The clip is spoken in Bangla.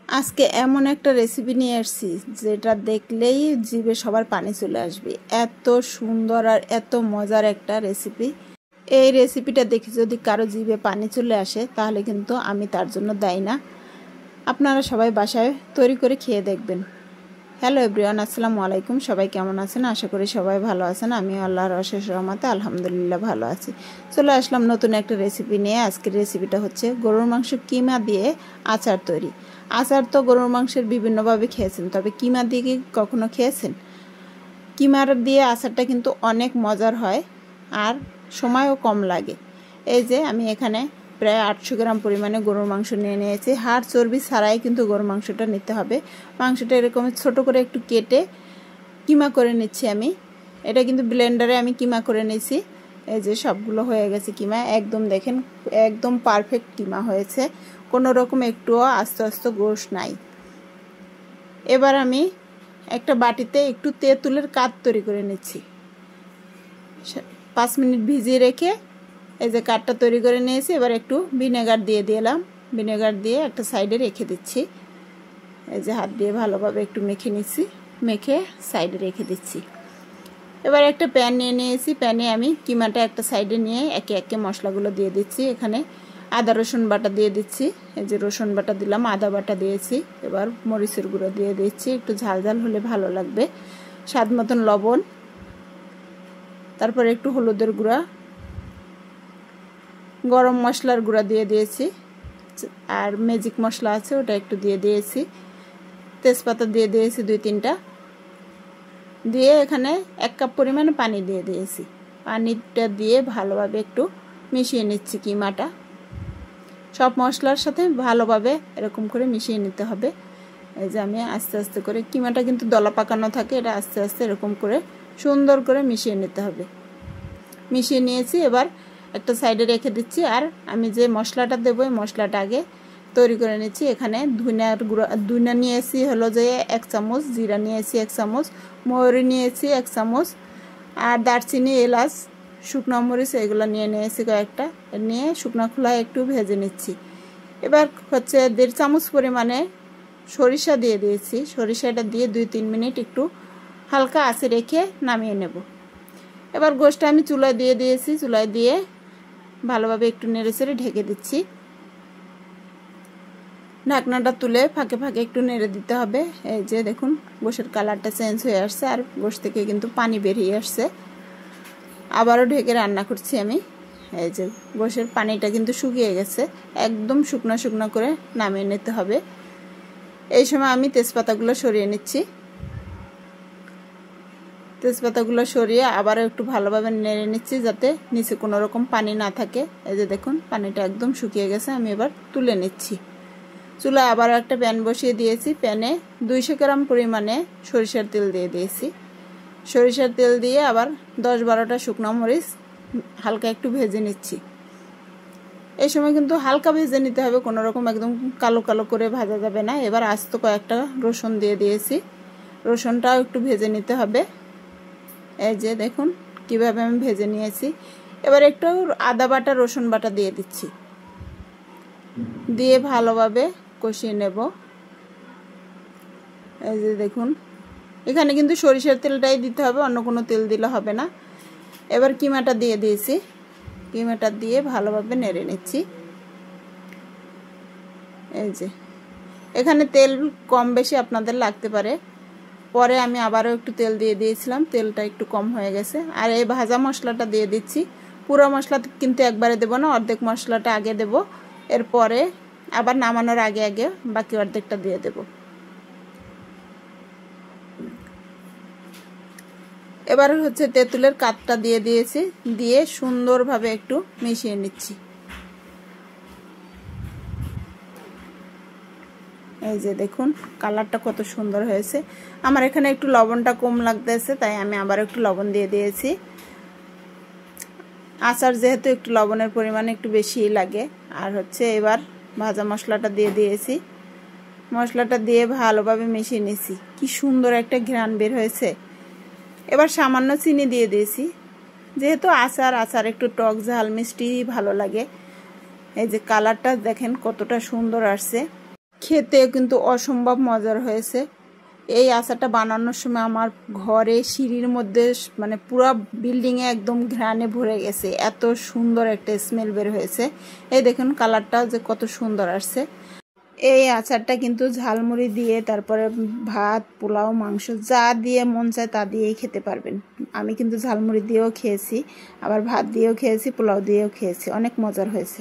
আজকে এমন একটা রেসিপি নিয়ে আসছি যেটা দেখলেই জিভে সবার পানি চলে আসবে। এত সুন্দর আর এত মজার একটা রেসিপি। এই রেসিপিটা দেখে যদি কারো জিভে পানি চলে আসে তাহলে কিন্তু আমি তার জন্য দায়ী না। আপনারা সবাই বাসায় তৈরি করে খেয়ে দেখবেন। হ্যালো এভরিওয়ান, আসসালামু আলাইকুম। সবাই কেমন আছেন? আশা করি সবাই ভালো আছেন। আমি আল্লাহর অশেষ রহমতে আলহামদুলিল্লাহ ভালো আছি। চলে আসলাম নতুন একটা রেসিপি নিয়ে। আজকের রেসিপিটা হচ্ছে গরুর মাংস কিমা দিয়ে আচার তৈরি। আচার তো গরুর মাংসের বিভিন্নভাবে খেয়েছেন, তবে কিমা দিয়ে কি কখনো খেয়েছেন? কিমার দিয়ে আচারটা কিন্তু অনেক মজার হয় আর সময়ও কম লাগে। এই যে আমি এখানে প্রায় 800 গ্রাম পরিমাণে গরুর মাংস নিয়ে নিয়েছি। হাড় চর্বি ছাড়াই কিন্তু গরুর মাংসটা নিতে হবে। মাংসটা এরকম ছোট করে একটু কেটে কিমা করে নিচ্ছি আমি। এটা কিন্তু ব্লেন্ডারে আমি কিমা করে নিয়েছি। এই যে সবগুলো হয়ে গেছে কিমা, একদম দেখেন একদম পারফেক্ট কিমা হয়েছে, কোনো রকম একটুও আস্তে আস্তে গোশ নাই। এবার আমি একটা বাটিতে একটু তেঁতুলের কাঠ তৈরি করে নিচ্ছি। 5 মিনিট ভিজিয়ে রেখে এই যে কাঠটা তৈরি করে নিয়েছি। এবার একটু ভিনেগার দিয়ে দিলাম। ভিনেগার দিয়ে একটা সাইডে রেখে দিচ্ছি। এই যে হাত দিয়ে ভালোভাবে একটু মেখে নিচ্ছি, মেখে সাইডে রেখে দিচ্ছি। এবার একটা প্যান নিয়ে নিয়েছি। প্যানে আমি কিমাটা একটা সাইডে নিয়ে একে একে মশলাগুলো দিয়ে দিচ্ছি। এখানে আদা রসুন বাটা দিয়ে দিচ্ছি। এই যে রসুন বাটা দিলাম, আদা বাটা দিয়েছি। এবার মরিচের গুঁড়ো দিয়ে দিচ্ছি, একটু ঝাল ঝাল হলে ভালো লাগবে। স্বাদ মতন লবণ, তারপরে একটু হলুদের গুঁড়া, গরম মশলার গুঁড়া দিয়ে দিয়েছি, আর ম্যাজিক মশলা আছে ওটা একটু দিয়ে দিয়েছি। তেজপাতা দিয়ে দিয়েছি 2-3টা, দিয়ে এখানে 1 কাপ পরিমাণে পানি দিয়ে দিয়েছি। পানিটা দিয়ে ভালোভাবে একটু মিশিয়ে নিচ্ছি কিমাটা। সব মশলার সাথে ভালোভাবে এরকম করে মিশিয়ে নিতে হবে। এই যে আমি আস্তে আস্তে করে, কিমাটা কিন্তু দলা পাকানো থাকে, এটা আস্তে আস্তে এরকম করে সুন্দর করে মিশিয়ে নিতে হবে। মিশিয়ে নিয়েছি, এবার একটা সাইডে রেখে দিচ্ছি। আর আমি যে মশলাটা দেবো এই মশলাটা আগে তৈরি করে নিচ্ছি। এখানে ধনিয়া নিয়েছি হলো যে 1 চামচ, জিরা নিয়েছি 1 চামচ, মৌরি নিয়েছি 1 চামচ, আর দারচিনি, এলাচ, শুকনো মরিচ এগুলো নিয়ে নিয়েছি কয়েকটা। নিয়ে শুকনো খোলায় একটু ভেজে নিচ্ছি। এবার হচ্ছে 1.5 চামচ পরিমাণে সরিষা দিয়ে দিয়েছি। সরিষাটা দিয়ে 2-3 মিনিট একটু হালকা আঁচে রেখে নামিয়ে নেব। এবার গোশটা আমি চুলায় দিয়ে দিয়েছি। চুলায় দিয়ে ভালোভাবে একটু নেড়েচেড়ে ঢেকে দিচ্ছি। ঢাকনাটা তুলে ফাঁকে ফাঁকে একটু নেড়ে দিতে হবে। এই যে দেখুন গোশের কালারটা চেঞ্জ হয়ে আসছে আর গোশ থেকে কিন্তু পানি বেরিয়ে আসছে। আবারও ঢেকে রান্না করছি আমি। এই যে গোশের পানিটা কিন্তু শুকিয়ে গেছে, একদম শুকনো শুকনো করে নামিয়ে নিতে হবে। এই সময় আমি তেজপাতাগুলো সরিয়ে নিচ্ছি। তেজপাতাগুলো সরিয়ে আবারও একটু ভালোভাবে নেড়ে নিচ্ছি যাতে নিচে কোনো রকম পানি না থাকে। এই যে দেখুন পানিটা একদম শুকিয়ে গেছে, আমি এবার তুলে নিচ্ছি। চুলায় আবার একটা প্যান বসিয়ে দিয়েছি। প্যানে 200 গ্রাম পরিমাণে সরিষার তেল দিয়ে দিয়েছি। সরিষার তেল দিয়ে আবার 10-12টা শুকনো মরিচ হালকা একটু ভেজে নিচ্ছি। এই সময় কিন্তু হালকা ভেজে নিতে হবে, কোনো রকম একদম কালো কালো করে ভাজা যাবে না। এবার আস্ত কয়েকটা রসুন দিয়ে দিয়েছি, রসুনটাও একটু ভেজে নিতে হবে। এই যে দেখুন কিভাবে আমি ভেজে নিয়েছি। এবার একটু আদা বাটা, রসুন বাটা দিয়ে দিচ্ছি, দিয়ে ভালোভাবে কষিয়ে নেব। এই যে দেখুন এখানে কিন্তু সরিষার তেলটাই দিতে হবে, অন্য কোনো তেল দিলে হবে না। এবার কিমাটা দিয়ে দিয়েছি, কিমাটা দিয়ে ভালোভাবে নেড়ে নিচ্ছি। এই যে এখানে তেল কম বেশি আপনাদের লাগতে পারে, পরে আমি আবারও একটু তেল দিয়ে দিয়েছিলাম, তেলটা একটু কম হয়ে গেছে। আর এই ভাজা মশলাটা দিয়ে দিচ্ছি। পুরো মশলা কিন্তু একবারে দেব না, অর্ধেক মশলাটা আগে দেব, এরপরে আবার নামানোর আগে আগে বাকি অর্ধেকটা দিয়ে দেব। এবার হচ্ছে তেঁতুলের কাঠটা দিয়ে দিয়েছি, দিয়ে সুন্দরভাবে একটু মিশিয়ে নিচ্ছি। এই যে দেখুন কালারটা কত সুন্দর হয়েছে। আমার এখানে একটু লবণটা কম লাগতেছে, তাই আমি আবার একটু লবণ দিয়ে দিয়েছি। আচার যেহেতু একটু লবণের পরিমাণ একটু বেশি লাগে। আর হচ্ছে এবার ভাজা মশলাটা দিয়ে দিয়েছি। মশলাটা দিয়ে ভালোভাবে মিশিয়ে নিয়েছি। কি সুন্দর একটা ঘ্রাণ বের হয়েছে। এবার সামান্য চিনি দিয়ে দিয়েছি, যেহেতু আচার একটু টক ঝাল মিষ্টি ভালো লাগে। এই যে কালারটা দেখেন কতটা সুন্দর আসছে। খেতে কিন্তু অসম্ভব মজার হয়েছে। এই আচারটা বানানোর সময় আমার ঘরে সিঁড়ির মধ্যে মানে পুরো বিল্ডিংয়ে একদম ঘ্রাণে ভরে গেছে, এত সুন্দর একটা স্মেল বের হয়েছে। এই দেখুন কালারটা যে কত সুন্দর আসছে। এই আচারটা কিন্তু ঝালমুড়ি দিয়ে, তারপরে ভাত, পোলাও, মাংস যা দিয়ে মন চায় তা দিয়েই খেতে পারবেন। আমি কিন্তু ঝালমুড়ি দিয়েও খেয়েছি, আবার ভাত দিয়েও খেয়েছি, পোলাও দিয়েও খেয়েছি, অনেক মজার হয়েছে।